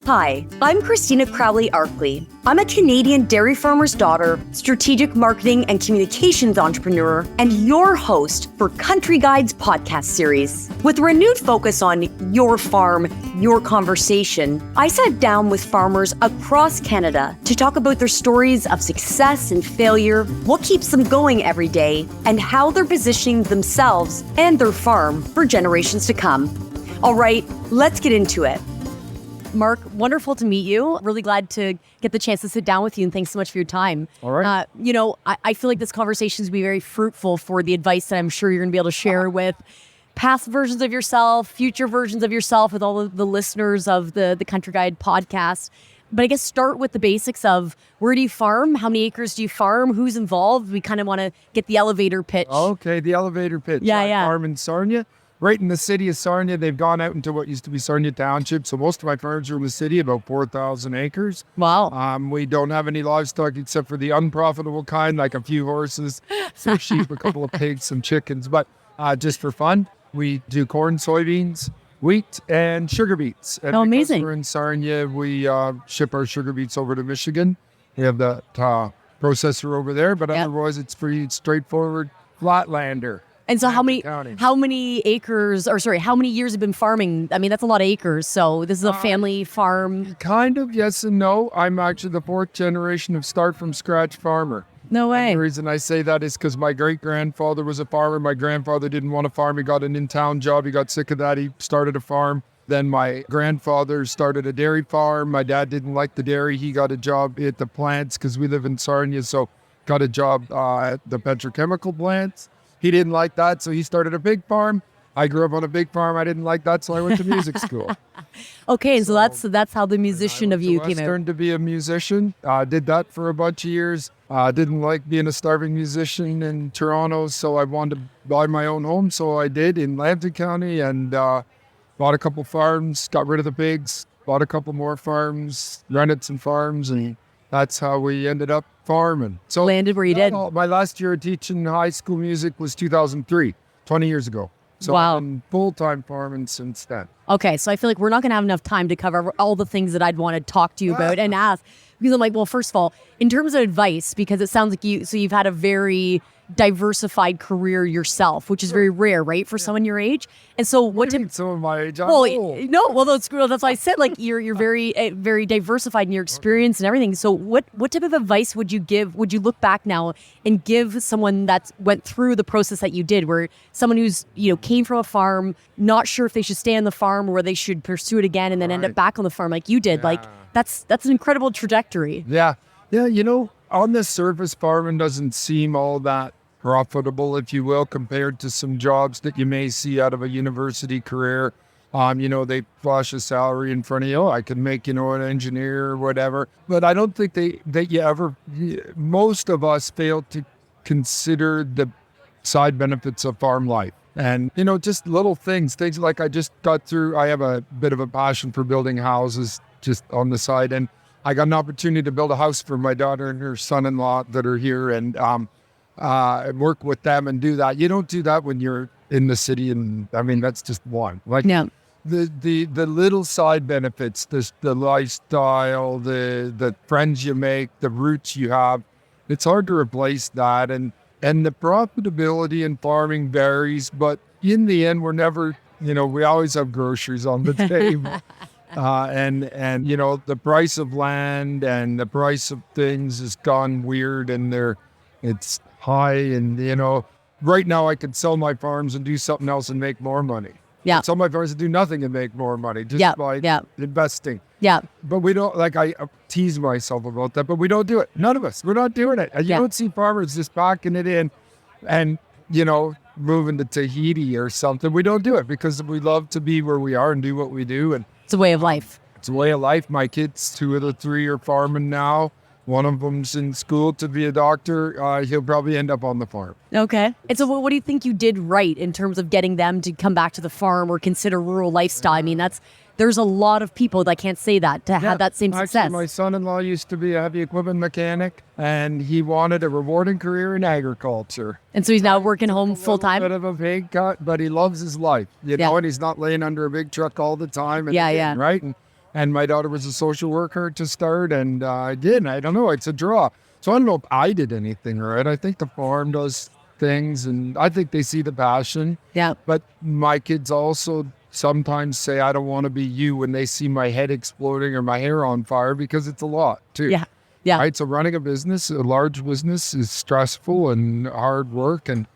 Hi, I'm Christina Crowley-Arkley. I'm a Canadian dairy farmer's daughter, strategic marketing and communications entrepreneur, and your host for Country Guides podcast series. With a renewed focus on your farm, your conversation, I sat down with farmers across Canada to talk about their stories of success and failure, what keeps them going every day, and how they're positioning themselves and their farm for generations to come. All right, let's get into it. Mark, wonderful to meet you. Really glad to get the chance to sit down with you, and thanks so much for your time. All right. I feel like this conversation is going to be very fruitful for the advice that I'm sure you're going to be able to share with past versions of yourself, future versions of yourself, with all of the listeners of the Country Guide podcast. But I guess start with the basics of where do you farm? How many acres do you farm? Who's involved? We kind of want to get the elevator pitch. Okay, the elevator pitch. I farm in Sarnia. Right in the city of Sarnia. They've gone out into what used to be Sarnia Township. So most of my farms are in the city, about 4,000 acres. Wow. We don't have any livestock except for the unprofitable kind, like a few horses, some sheep, a couple of pigs, some chickens. But just for fun, we do corn, soybeans, wheat, and sugar beets. And amazing. We're in Sarnia. We ship our sugar beets over to Michigan. We have the processor over there, but otherwise it's pretty straightforward flatlander. And so how many acres, how many years have been farming? I mean, that's a lot of acres. So this is a family farm. Kind of, yes and no. I'm actually the fourth generation of start from scratch farmer. No way. And the reason I say that is because my great-grandfather was a farmer. My grandfather didn't want to farm. He got an in-town job. He got sick of that. He started a farm. Then my grandfather started a dairy farm. My dad didn't like the dairy. He got a job at the plants because we live in Sarnia. So got a job at the petrochemical plants. He didn't like that, so he started a big farm. I grew up on a big farm. I didn't like that, so I went to music school. Okay, so that's how the musician of you came out. I learned to be a musician. Did that for a bunch of years. Didn't like being a starving musician in Toronto, so I wanted to buy my own home. So I did in Lambton County, and bought a couple farms, got rid of the pigs, bought a couple more farms, rented some farms, and that's how we ended up farming. So landed where you did. My last year of teaching high school music was 2003, 20 years ago. So wow. I've been full-time farming since then. Okay, so I feel like we're not going to have enough time to cover all the things that I'd want to talk to you about and ask. Because I'm like, well, first of all, in terms of advice, because it sounds like you've had a very diversified career yourself, which is very rare, right, for someone your age. And so what did someone my age? That's why I said like you're very very diversified in your experience and everything. So what type of advice would you give? Would you look back now and give someone that went through the process that you did, where someone who's came from a farm, not sure if they should stay on the farm or they should pursue it again, and then end up back on the farm like you did? Like that's an incredible trajectory. Yeah. On the surface, farming doesn't seem all that profitable, if you will, compared to some jobs that you may see out of a university career. They flash a salary in front of you. I can make, an engineer or whatever. But I don't think most of us fail to consider the side benefits of farm life. And, just little things like I just got through. I have a bit of a passion for building houses just on the side. And I got an opportunity to build a house for my daughter and her son-in-law that are here, and work with them and do that. You don't do that when you're in the city, and I mean that's just one. The little side benefits, the lifestyle, the friends you make, the roots you have. It's hard to replace that, and the profitability in farming varies, but in the end, we're never. We always have groceries on the table. And the price of land and the price of things has gone weird, and it's high, and right now I could sell my farms and do something else and make more money. Yeah. Sell my farms and do nothing and make more money just by investing. Yeah. But we don't, I tease myself about that, but we don't do it. None of us. We're not doing it. And you don't see farmers just packing it in and, moving to Tahiti or something. We don't do it because we love to be where we are and do what we do. And it's a way of life. It's a way of life. My kids, 2 of the 3 are farming now. One of them's in school to be a doctor. He'll probably end up on the farm. Okay. And so what do you think you did right in terms of getting them to come back to the farm or consider rural lifestyle? I mean, there's a lot of people that can't say that to have that same success. Actually, my son-in-law used to be a heavy equipment mechanic, and he wanted a rewarding career in agriculture. And so he's now working home full-time? A bit of a pay cut, but he loves his life, and he's not laying under a big truck all the time. Right? And my daughter was a social worker to start. And again, I don't know, it's a draw. So I don't know if I did anything right. I think the farm does things, and I think they see the passion. Yeah. But my kids also sometimes say, I don't want to be you when they see my head exploding or my hair on fire, because it's a lot too. Yeah. Yeah. Right. So running a large business is stressful and hard work. And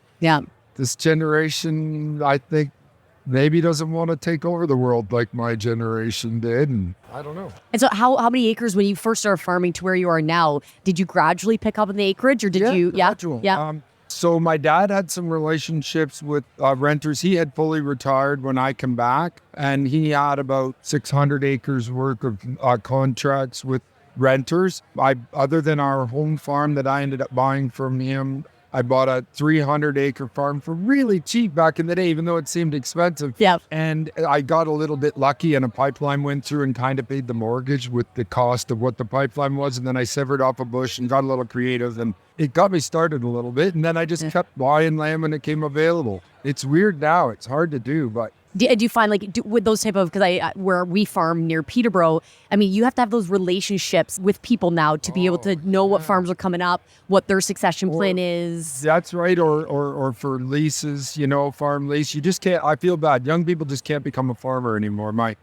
this generation, I think, maybe doesn't want to take over the world like my generation did. And I don't know. And so how many acres when you first started farming to where you are now, did you gradually pick up on the acreage, or did you? Gradual. Yeah. So my dad had some relationships with renters. He had fully retired when I came back, and he had about 600 acres worth of contracts with renters. Other than our home farm that I ended up buying from him, I bought a 300-acre farm for really cheap back in the day, even though it seemed expensive. Yeah. And I got a little bit lucky, and a pipeline went through and kind of paid the mortgage with the cost of what the pipeline was. And then I severed off a bush and got a little creative, and it got me started a little bit. And then I just kept buying land when it came available. It's weird now. It's hard to do, but do you find with those type of, because where we farm near Peterborough, I mean, you have to have those relationships with people now to be able to know what farms are coming up, what their succession plan is. That's right. Or for leases, farm lease. You just can't, I feel bad. Young people just can't become a farmer anymore. My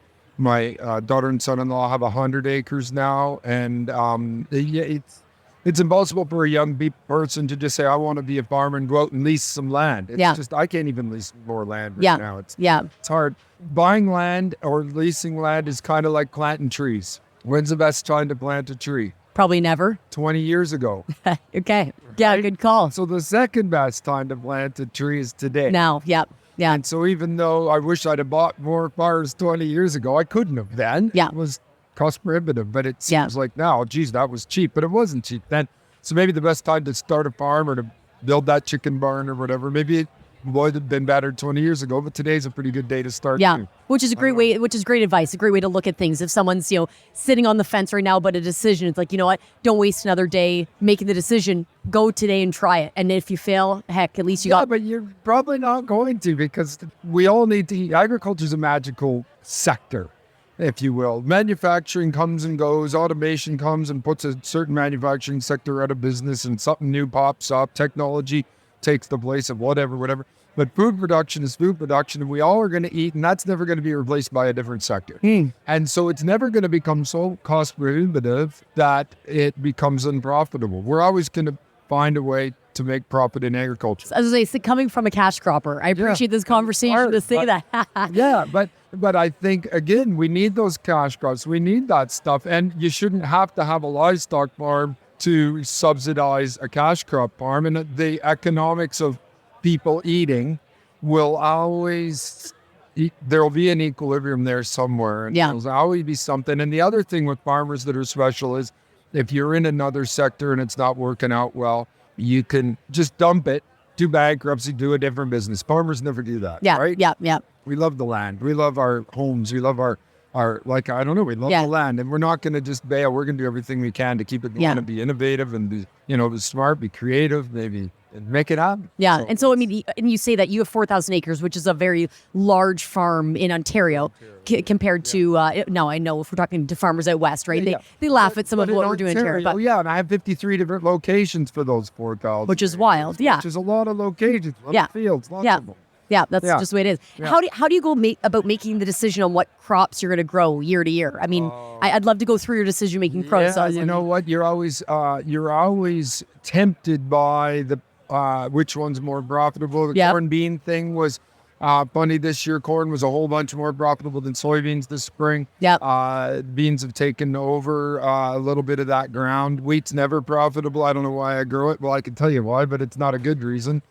daughter and son-in-law have 100 acres now. And it's impossible for a young person to just say, I want to be a farmer and go out and lease some land. It's just, I can't even lease more land right now. It's hard. Buying land or leasing land is kind of like planting trees. When's the best time to plant a tree? Probably never. 20 years ago. Okay. Yeah, right? Good call. So the second best time to plant a tree is today. Now, yeah. And so even though I wish I'd have bought more farms 20 years ago, I couldn't have then. Yeah. It was cost prohibitive, but it seems like now, geez, that was cheap, but it wasn't cheap then. So maybe the best time to start a farm or to build that chicken barn or whatever, maybe it would have been better 20 years ago, but today's a pretty good day to start. Yeah, too. which is great advice, a great way to look at things. If someone's, sitting on the fence right now, but a decision, it's like, you know what, don't waste another day making the decision, go today and try it. And if you fail, heck, at least you got. Yeah, but you're probably not going to, because we all need to eat. Agriculture is a magical sector, if you will. Manufacturing comes and goes. Automation comes and puts a certain manufacturing sector out of business, and something new pops up. Technology takes the place of whatever. But food production is food production, and we all are going to eat, and that's never going to be replaced by a different sector. And so it's never going to become so cost prohibitive that it becomes unprofitable. We're always going to find a way to make profit in agriculture. As I say, coming from a cash cropper, I appreciate this conversation to say that. But I think, again, we need those cash crops. We need that stuff. And you shouldn't have to have a livestock farm to subsidize a cash crop farm. And the economics of people eating will always, there'll be an equilibrium there somewhere. And there'll always be something. And the other thing with farmers that are special is if you're in another sector and it's not working out well, you can just dump it, do bankruptcy, do a different business. Farmers never do that, right? Yeah. We love the land. We love our homes. We love our like, I don't know, we love the land. And we're not going to just bail. We're going to do everything we can to keep it going and be innovative and be, be smart, be creative, maybe, and make it happen. Yeah. And so, I mean, and you say that you have 4,000 acres, which is a very large farm in Ontario compared to, now I know if we're talking to farmers out west, right? They laugh at some of what we're doing here. But and I have 53 different locations for those 4,000. Which is wild, Which is a lot of locations, a lot of fields, lots of them. Yeah, that's just the way it is. Yeah. How do you go about making the decision on what crops you're going to grow year to year? I mean, I'd love to go through your decision-making process. You know what? You're always tempted by the which one's more profitable. The corn bean thing was funny this year. Corn was a whole bunch more profitable than soybeans this spring. Beans have taken over a little bit of that ground. Wheat's never profitable. I don't know why I grow it. Well, I can tell you why, but it's not a good reason.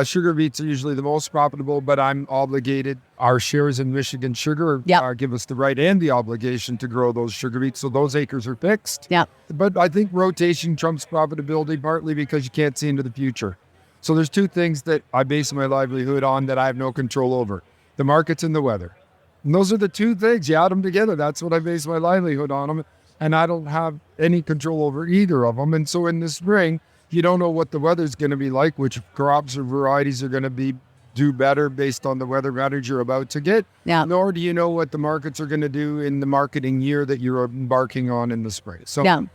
Sugar beets are usually the most profitable, but I'm obligated. Our shares in Michigan Sugar give us the right and the obligation to grow those sugar beets, so those acres are fixed. But I think rotation trumps profitability, partly because you can't see into the future. So there's two things that I base my livelihood on that I have no control over: the markets and the weather. And those are the two things. You add them together. That's what I base my livelihood on them. And I don't have any control over either of them. And so in the spring, you don't know what the weather's going to be like, which crops or varieties are going to be do better based on the weather patterns you're about to get. Yeah. Nor do you know what the markets are going to do in the marketing year that you're embarking on in the spring. So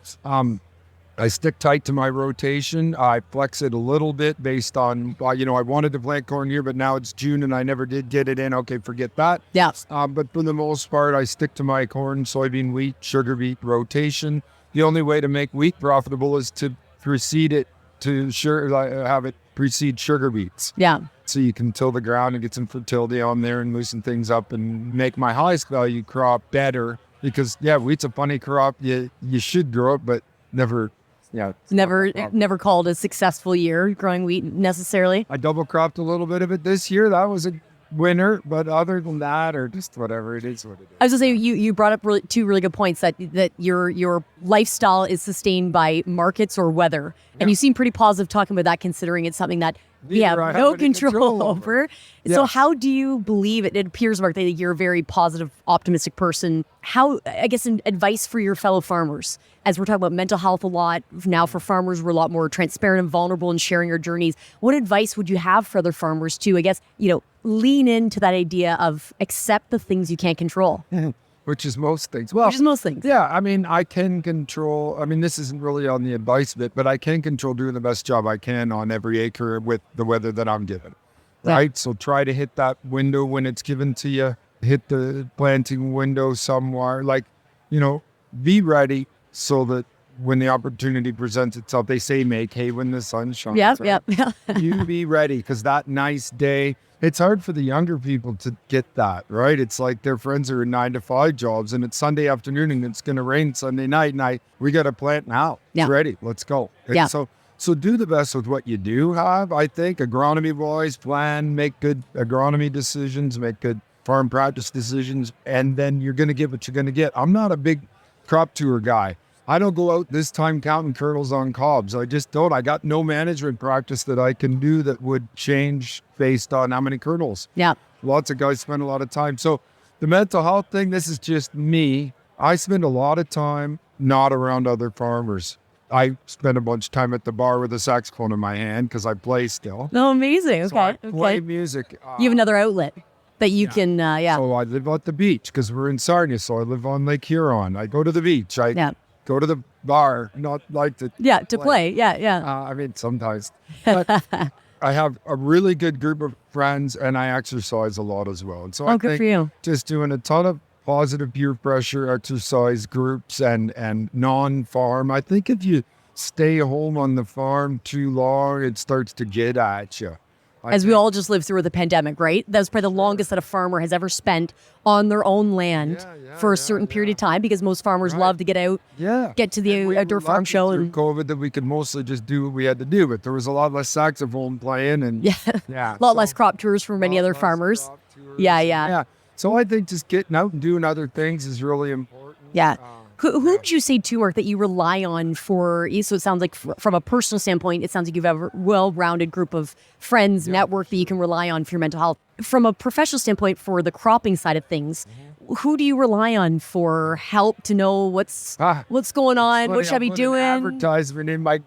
I stick tight to my rotation. I flex it a little bit based on, I wanted to plant corn here, but now it's June and I never did get it in. Okay, forget that. Yeah. But for the most part, I stick to my corn, soybean, wheat, sugar beet rotation. The only way to make wheat profitable is to precede it have it precede sugar beets. Yeah. So you can till the ground and get some fertility on there and loosen things up and make my highest value crop better. Because wheat's a funny crop. You should grow it, but never called a successful year growing wheat necessarily. I double cropped a little bit of it this year. That was a winner, but other than that, or just whatever, it is what it is. I was gonna say you brought up two really good points that your lifestyle is sustained by markets or weather, and you seem pretty positive talking about that, considering it's something that we have no control over. Yes. So how do you believe it? It appears, Mark, that you're a very positive, optimistic person. How, I guess, advice for your fellow farmers, as we're talking about mental health a lot now for farmers, we're a lot more transparent and vulnerable in sharing our journeys. What advice would you have for other farmers to, I guess, lean into that idea of accept the things you can't control? Which is most things. Yeah, I mean, I can control, this isn't really on the advice bit, but I can control doing the best job I can on every acre with the weather that I'm given, right? So try to hit that window when it's given to you, hit the planting window somewhere, be ready so that when the opportunity presents itself, they say make hay when the sun shines. Yeah. You be ready, because that nice day, it's hard for the younger people to get that, right? It's like their friends are in 9-to-5 jobs and it's Sunday afternoon and it's going to rain Sunday night and we got to plant now. Yeah. It's ready. Let's go. Yeah. So do the best with what you do have. I think agronomy boys plan, make good agronomy decisions, make good farm practice decisions, and then you're going to get what you're going to get. I'm not a big crop tour guy. I don't go out this time counting kernels on cobs. I just don't. I got no management practice that I can do that would change based on how many kernels. Yeah. Lots of guys spend a lot of time. So the mental health thing, this is just me. I spend a lot of time not around other farmers. I spend a bunch of time at the bar with a saxophone in my hand because I play still. Oh, amazing. So I play music. You have another outlet that you can, So I live at the beach because we're in Sarnia. So I live on Lake Huron. I go to the beach. Go to the bar, not like to play. Yeah. Sometimes. But I have a really good group of friends and I exercise a lot as well. And so I good think for you. Just doing a ton of positive peer pressure exercise groups and non-farm. I think if you stay home on the farm too long, it starts to get at you. As we all just lived through with the pandemic, right? That was probably the longest that a farmer has ever spent on their own land for a certain period of time, because most farmers love to get out, get to the outdoor farm show. And COVID that we could mostly just do what we had to do, but there was a lot less saxophone playing and a lot less crop tours for many other farmers. Yeah. So I think just getting out and doing other things is really important. Yeah. Who would you say, too, Mark, that you rely on for, so it sounds like from a personal standpoint, it sounds like you have a well-rounded group of friends, network that you can rely on for your mental health. From a professional standpoint, for the cropping side of things, who do you rely on for help to know what's going on? What should I be doing? Advertisement in my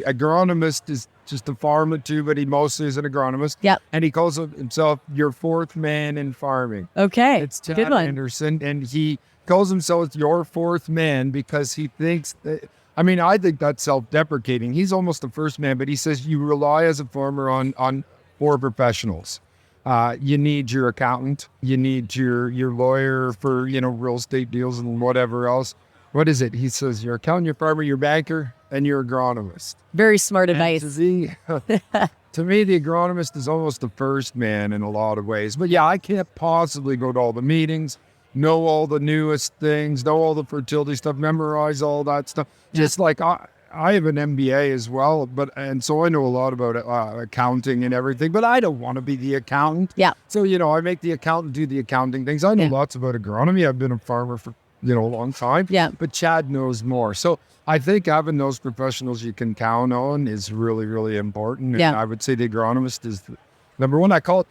agronomist is just a farmer too, but he mostly is an agronomist. Yeah. And he calls himself your fourth man in farming. Okay. It's Chad Good one. Anderson, and he calls himself your fourth man because he thinks that, I think that's self-deprecating. He's almost the first man, but he says you rely as a farmer on 4 professionals. You need your accountant, you need your lawyer for, real estate deals and whatever else. What is it? He says your accountant, your farmer, your banker, and your agronomist. Very smart advice. To me, the agronomist is almost the first man in a lot of ways. But I can't possibly go to all the meetings, know all the newest things, know all the fertility stuff, memorize all that stuff. Just like I have an MBA as well, and so I know a lot about accounting and everything, but I don't want to be the accountant. Yeah. So, I make the accountant do the accounting things. I know lots about agronomy. I've been a farmer for, a long time. Yeah. But Chad knows more. So I think having those professionals you can count on is really, really important. Yeah. And I would say the agronomist is number one. I call it,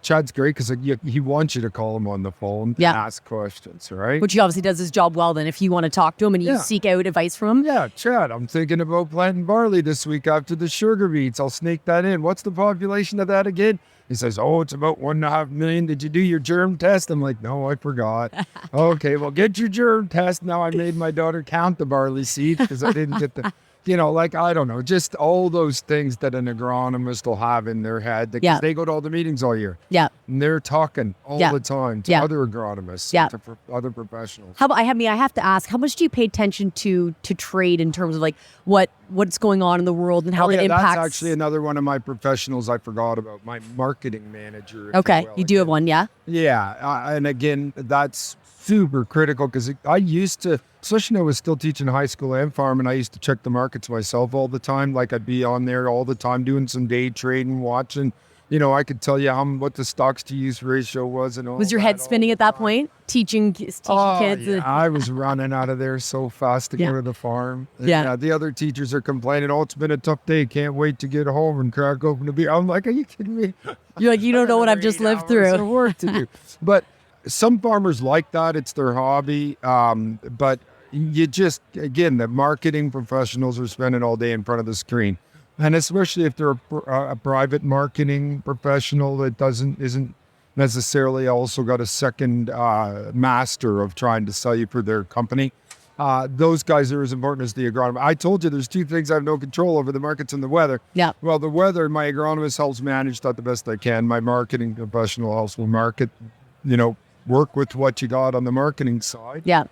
Chad's great because he wants you to call him on the phone and ask questions, right? Which he obviously does his job well then, if you want to talk to him and you seek out advice from him. Yeah, Chad, I'm thinking about planting barley this week after the sugar beets. I'll sneak that in. What's the population of that again? He says, oh, it's about 1.5 million. Did you do your germ test? I'm like, no, I forgot. Okay, well, get your germ test. Now I made my daughter count the barley seeds because I didn't get the, I don't know, just all those things that an agronomist will have in their head because they go to all the meetings all year. Yeah. And they're talking all the time to other agronomists, to other professionals. I have to ask, how much do you pay attention to trade in terms of like what's going on in the world and how it impacts? That's actually another one of my professionals I forgot about, my marketing manager. Okay, you do have one, yeah? Yeah, and again, that's super critical because I used to, especially when I was still teaching high school and farm, and I used to check the markets myself all the time. Like I'd be on there all the time doing some day trading, watching. I could tell you what the stocks to use ratio was and all. Was your head spinning at that point? Teaching kids? Yeah. I was running out of there so fast to go to the farm. Yeah. The other teachers are complaining, oh, it's been a tough day. Can't wait to get home and crack open a beer. I'm like, are you kidding me? You're like, you don't know what I've just lived through. Work to do. But some farmers like that. It's their hobby. But you just, again, the marketing professionals are spending all day in front of the screen. And especially if they're a private marketing professional that isn't necessarily also got a second master of trying to sell you for their company. Those guys are as important as the agronomist. I told you there's two things I have no control over, the markets and the weather. Yeah. Well, the weather, my agronomist helps manage that the best I can. My marketing professional helps me market, work with what you got on the marketing side. Yeah.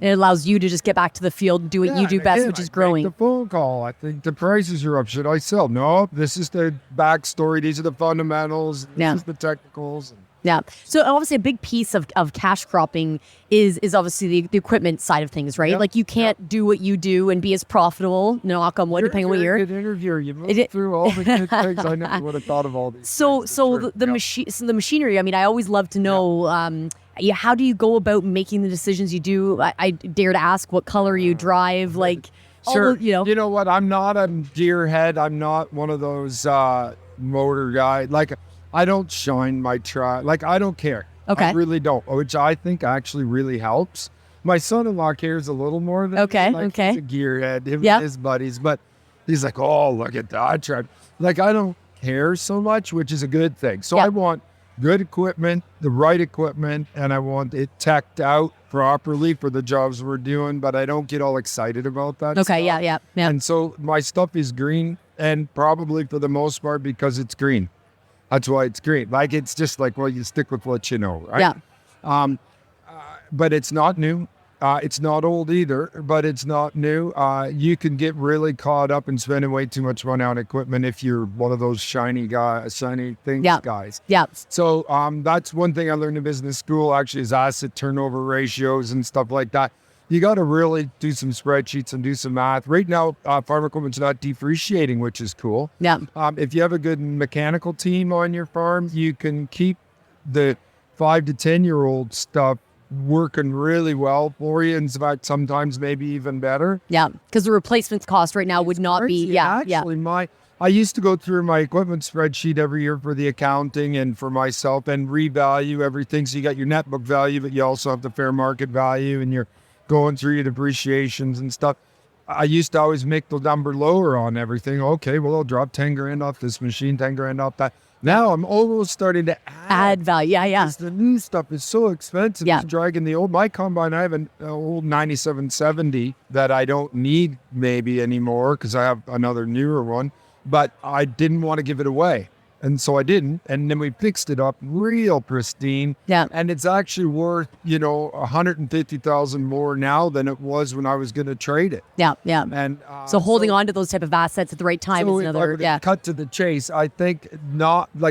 It allows you to just get back to the field and do what you do best, which is growing. The phone call. I think the prices are up. Should I sell? No, this is the backstory. These are the fundamentals. This is the technicals. Yeah. So obviously a big piece of cash cropping is obviously the equipment side of things, right? Like you can't do what you do and be as profitable, knock on wood, depending on what year. Good interviewer. You moved through all the good things. I never would have thought of all these. So the machinery, I mean, I always love to know, how do you go about making the decisions you do? I dare to ask what color you drive, like, sure. You know what? I'm not a gearhead. I'm not one of those motor guys. Like, I don't shine my truck. Like, I don't care. Okay. I really don't, which I think actually really helps. My son-in-law cares a little more than me. Like, he's a gearhead, him and his buddies. But he's like, oh, look at that truck. Like, I don't care so much, which is a good thing. So I want good equipment, the right equipment, and I want it teched out properly for the jobs we're doing, but I don't get all excited about that stuff. Yeah. And so my stuff is green, and probably for the most part because it's green. That's why it's green. Like, it's just like, well, you stick with what you know, right? Yeah. But it's not new. It's not old either, but it's not new. You can get really caught up in spending way too much money on equipment if you're one of those shiny things guys. Yeah. So that's one thing I learned in business school, actually, is asset turnover ratios and stuff like that. You got to really do some spreadsheets and do some math. Right now, farm equipment's not depreciating, which is cool. Yeah. If you have a good mechanical team on your farm, you can keep the 5 to 10-year-old stuff working really well for you. In fact, sometimes maybe even better. Yeah, because the replacement cost right now would not be. Actually, I used to go through my equipment spreadsheet every year for the accounting and for myself and revalue everything. So you got your net book value, but you also have the fair market value, and you're going through your depreciations and stuff. I used to always make the number lower on everything. Okay, well, I'll drop 10 grand off this machine, 10 grand off that. Now I'm almost starting to add value. Yeah. Because the new stuff is so expensive. It's dragging my combine. I have an old 9770 that I don't need maybe anymore because I have another newer one, but I didn't want to give it away. And so I didn't. And then we fixed it up real pristine. Yeah. And it's actually worth, $150,000 more now than it was when I was going to trade it. Yeah. And so holding on to those type of assets at the right time is another. Cut to the chase. I think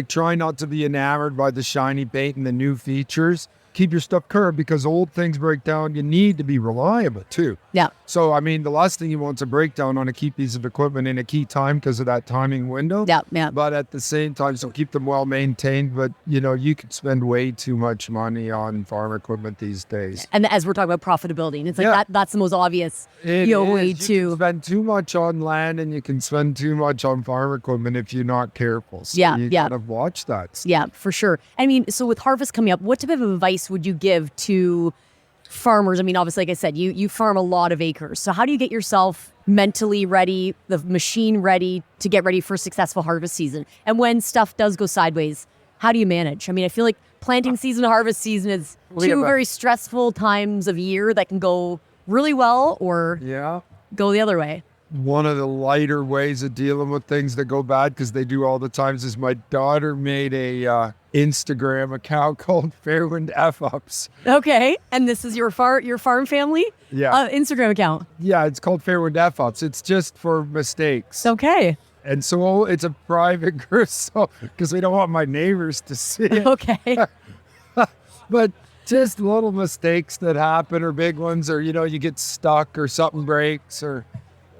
try not to be enamored by the shiny paint and the new features. Keep your stuff current because old things break down. You need to be reliable too. Yeah. So, I mean, the last thing you want is a breakdown on a key piece of equipment in a key time because of that timing window. Yeah. But at the same time, so keep them well maintained. But, you could spend way too much money on farm equipment these days. And as we're talking about profitability, and it's like that's the most obvious way to. You can spend too much on land and you can spend too much on farm equipment if you're not careful. So you gotta watch that. Yeah, for sure. I mean, so with harvest coming up, what type of advice would you give to farmers? I mean, obviously, like I said, you farm a lot of acres. So how do you get yourself mentally ready, the machine ready to get ready for a successful harvest season? And when stuff does go sideways, how do you manage? I mean, I feel like planting season, harvest season is two very stressful times of year that can go really well or go the other way. One of the lighter ways of dealing with things that go bad, because they do all the times, is my daughter made a Instagram account called Fairwind F-Ups. Okay. And this is your farm family? Yeah. Instagram account. Yeah, it's called Fairwind F-Ups. It's just for mistakes. Okay. And so it's a private group, so because we don't want my neighbors to see it. Okay. But just little mistakes that happen, or big ones, or, you get stuck or something breaks, or...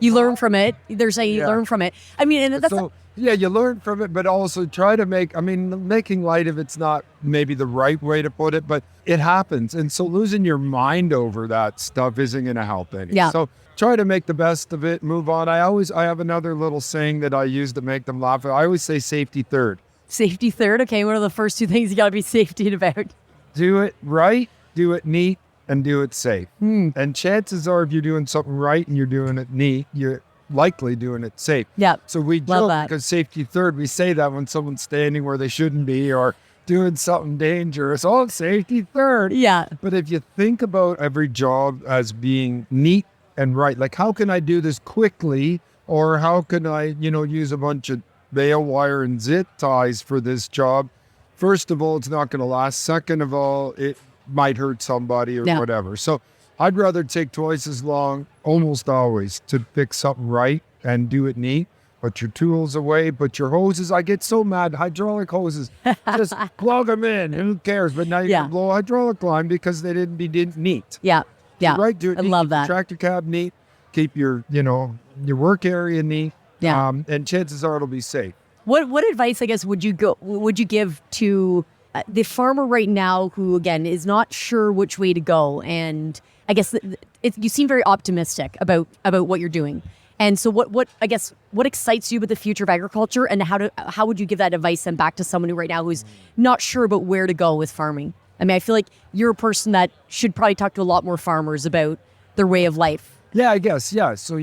You learn from it. They're saying you learn from it. I mean, and that's... you learn from it, but also try to making light of it's not maybe the right way to put it, but it happens. And so losing your mind over that stuff isn't going to help any. Yeah. So try to make the best of it, move on. I have another little saying that I use to make them laugh. I always say safety third. Safety third. Okay. What are the first two things you got to be safety about? Do it right, do it neat, and do it safe. And chances are, if you're doing something right and you're doing it neat, you're likely doing it safe. Yeah. So we joke because safety third, we say that when someone's standing where they shouldn't be or doing something dangerous. Oh, safety third. Yeah. But if you think about every job as being neat and right, like how can I do this quickly, or how can I, use a bunch of bale wire and zip ties for this job? First of all, it's not going to last. Second of all, it might hurt somebody or whatever. So I'd rather take twice as long, almost always, to fix something right and do it neat. Put your tools away, put your hoses. I get so mad. Hydraulic hoses, just plug them in. Who cares? But now you can blow a hydraulic line because they didn't be neat. Yeah. Yeah. So, right? Do it I neat. love Keep that. Your tractor cab neat. Keep your, your work area neat. Yeah. And chances are it'll be safe. What advice, I guess, would you give to the farmer right now who, again, is not sure which way to go? And I guess you seem very optimistic about what you're doing. And so what excites you about the future of agriculture, and how would you give that advice then back to someone who right now who's not sure about where to go with farming? I mean, I feel like you're a person that should probably talk to a lot more farmers about their way of life. Yeah, I guess. Yeah. So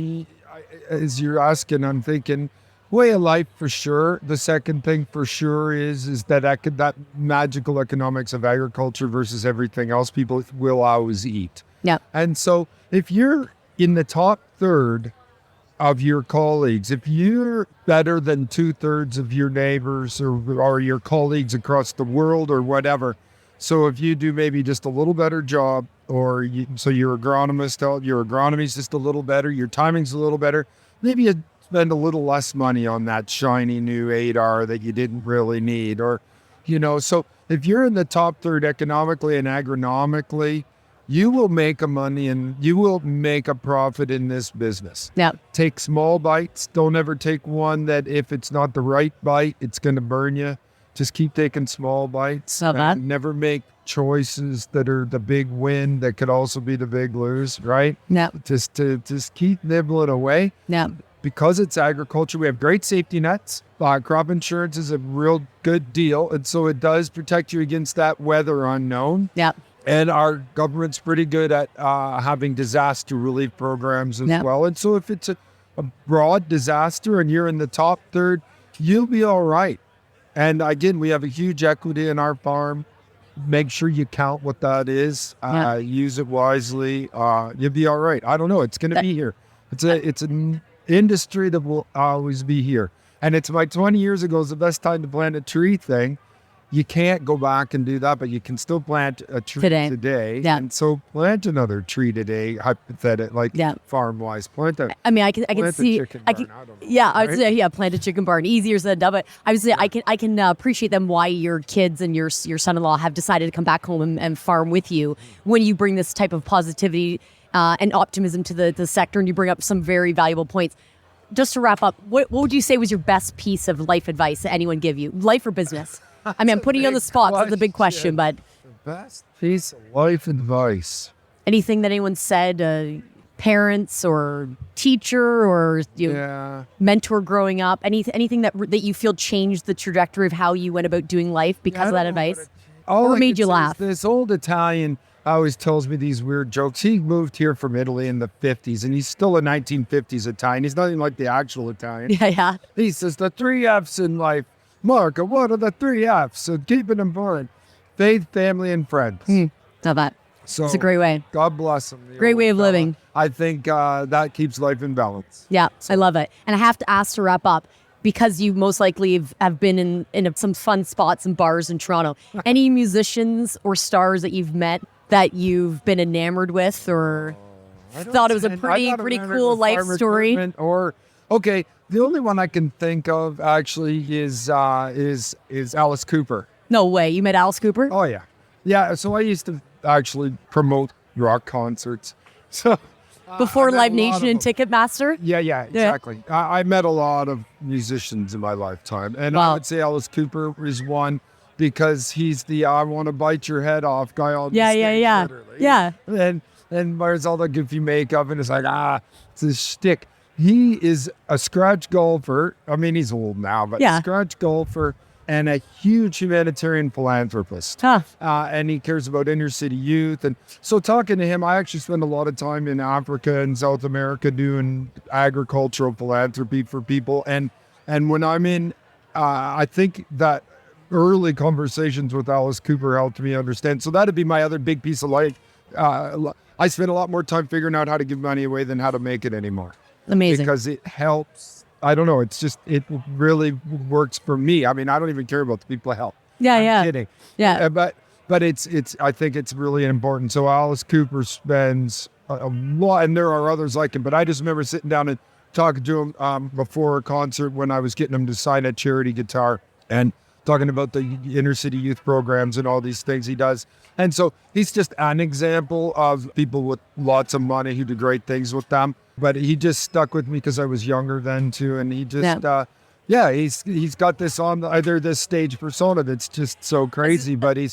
as you're asking, I'm thinking way of life for sure. The second thing for sure is that magical economics of agriculture versus everything else. People will always eat. Yeah. And so if you're in the top third of your colleagues, if you're better than 2/3 of your neighbors or your colleagues across the world or whatever, so if you do maybe just a little better job, or your agronomy's just a little better, your timing's a little better, maybe you spend a little less money on that shiny new 8R that you didn't really need, or, so if you're in the top third economically and agronomically, you will make a money and you will make a profit in this business. Yeah. Take small bites. Don't ever take one that if it's not the right bite, it's going to burn you. Just keep taking small bites. And never make choices that are the big win that could also be the big lose, right? Yeah. Just keep nibbling away. Yeah. Because it's agriculture, we have great safety nets. Crop insurance is a real good deal. And so it does protect you against that weather unknown. Yeah. And our government's pretty good at having disaster relief programs as well. And so if it's a broad disaster and you're in the top third, you'll be all right. And again, we have a huge equity in our farm. Make sure you count what that is. Use it wisely. You'll be all right. I don't know. It's going to be here. It's an industry that will always be here. And it's like 20 years ago is the best time to plant a tree thing. You can't go back and do that, but you can still plant a tree today. Yeah. And so plant another tree today, hypothetically, farm-wise. Plant a I mean, I can see. chicken barn. I don't know, I would say, plant a chicken barn. Easier said than done. But I would say I can appreciate them why your kids and your son-in-law have decided to come back home and farm with you when you bring this type of positivity and optimism to the sector, and you bring up some very valuable points. Just to wrap up, what would you say was your best piece of life advice that anyone give you, life or business? I mean, I'm putting you on the spot. That's a big question, but the best piece of life advice. Anything that anyone said, parents or teacher or mentor growing up, anything that you feel changed the trajectory of how you went about doing life because of that advice, or made you laugh? This old Italian always tells me these weird jokes. He moved here from Italy in the 50s, and he's still a 1950s Italian. He's nothing like the actual Italian. Yeah. He says the 3 F's in life. Mark, what are the 3 F's? So keep it important. Faith, family, and friends. Love that. So It's a great way. God bless him. Great way of living. I think that keeps life in balance. Yeah, I love it. And I have to ask to wrap up, because you most likely have been in some fun spots and bars in Toronto. Any musicians or stars that you've met that you've been enamored with, or thought it was a pretty cool life story? Okay, the only one I can think of actually is Alice Cooper. No way. You met Alice Cooper? Oh yeah. So I used to actually promote rock concerts. So Before I met Live a lot Nation of and them. Ticketmaster? Yeah, exactly. I met a lot of musicians in my lifetime, and Wow. I would say Alice Cooper is one because he's the "I want to bite your head off" guy on the stage, literally. Yeah. And wears all the goofy makeup, and it's like it's a shtick. He is a scratch golfer. I mean, he's old now, but Yeah. scratch golfer and a huge humanitarian philanthropist. Huh. And he cares about inner city youth. And so talking to him, I actually spend a lot of time in Africa and South America doing agricultural philanthropy for people. And when I'm in, I think that early conversations with Alice Cooper helped me understand. So that'd be my other big piece of life. I spend a lot more time figuring out how to give money away than how to make it anymore. Amazing. Because it helps. I don't know. It's just, it really works for me. I mean, I don't even care about the people I help. I'm kidding. Yeah. But it's, I think it's really important. So Alice Cooper spends a lot, and there are others like him, but I just remember sitting down and talking to him before a concert when I was getting him to sign a charity guitar and talking about the inner city youth programs and all these things he does. And so he's just an example of people with lots of money who do great things with them. But he just stuck with me because I was younger then too. And he just, he's got this this stage persona that's just so crazy, but he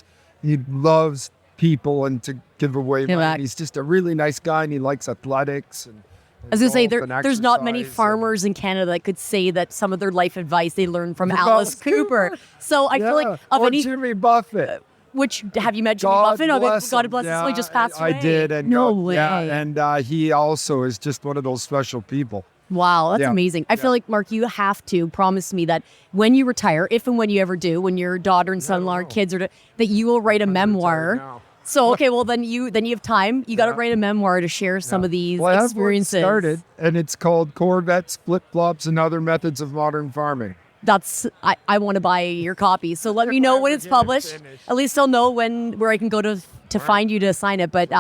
loves people and to give away money. He's just a really nice guy, and he likes athletics. And I was going to say, there's not many exercise farmers in Canada that could say that some of their life advice they learned from Alice Cooper. So I feel like or Jimmy Buffett. Which, have you met Jimmy Buffett? God bless him. him. He just passed away. I did. And no way. Yeah, and he also is just one of those special people. Wow, that's amazing. I feel like, Mark, you have to promise me that when you retire, if and when you ever do, when your daughter and son-in-law or kids that you will write a memoir. So, okay, well, then you have time. You got to write a memoir to share some of these experiences. I have one started, and it's called Corvettes, Flip-Flops, and Other Methods of Modern Farming. I want to buy your copy. So let me know when it's published. At least I'll know where I can go to find you to sign it. But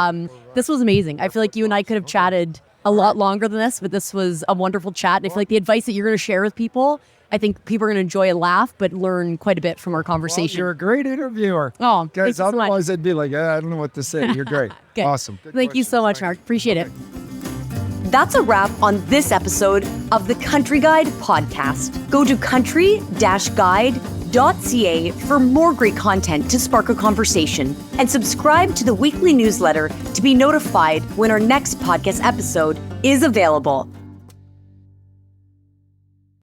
this was amazing. I feel like you and I could have chatted a lot longer than this, but this was a wonderful chat. And I feel like the advice that you're going to share with people, I think people are going to enjoy a laugh, but learn quite a bit from our conversation. Well, you're a great interviewer. Oh, guys, thank you so much. otherwise I'd be like, I don't know what to say. You're great. Okay. Awesome. Thank you so much, Mark. Appreciate it. That's a wrap on this episode of the Country Guide podcast. Go to country-guide.ca for more great content to spark a conversation, and subscribe to the weekly newsletter to be notified when our next podcast episode is available.